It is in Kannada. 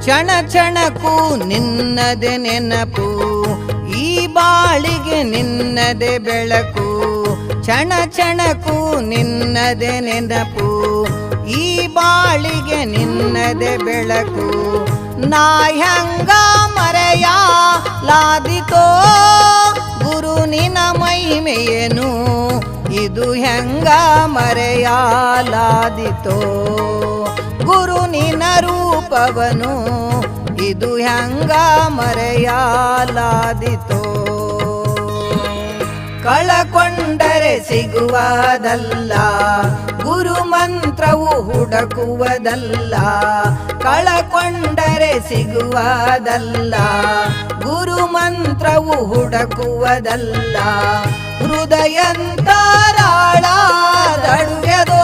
ಕ್ಷಣ ಕ್ಷಣಕ್ಕೂ ನಿನ್ನದೆ ನೆನಪು, ಈ ಬಾಳಿಗೆ ನಿನ್ನದೆ ಬೆಳಕು. ಕ್ಷಣ ಕ್ಷಣಕ್ಕೂ ನಿನ್ನದೆ ನೆನಪು, ಈ ಬಾಳಿಗೆ ನಿನ್ನದೆ ಬೆಳಕು. ನಾ ಹೆಂಗ ಮರೆಯಲಾದೀತೋ ಗುರು ನಿನ ಮಹಿಮೆಯೇನು, ಇದು ಹೆಂಗ ಮರೆಯಲಾದೀತೋ ಗುರು ನಿನ ರೂಪವನು, ಇದು ಹೆಂಗ ಮರೆಯಲಾದೀತೋ. ಕಳಕೊಂಡರೆ ಸಿಗುವುದಲ್ಲ ಗುರು ಮಂತ್ರವು ಹುಡುಕುವುದಲ್ಲ, ಕಳಕೊಂಡರೆ ಸಿಗುವುದಲ್ಲ ಗುರು ಮಂತ್ರವು ಹುಡುಕುವುದಲ್ಲ. ಹೃದಯಂತರಾಳದಡುಗೆದೋ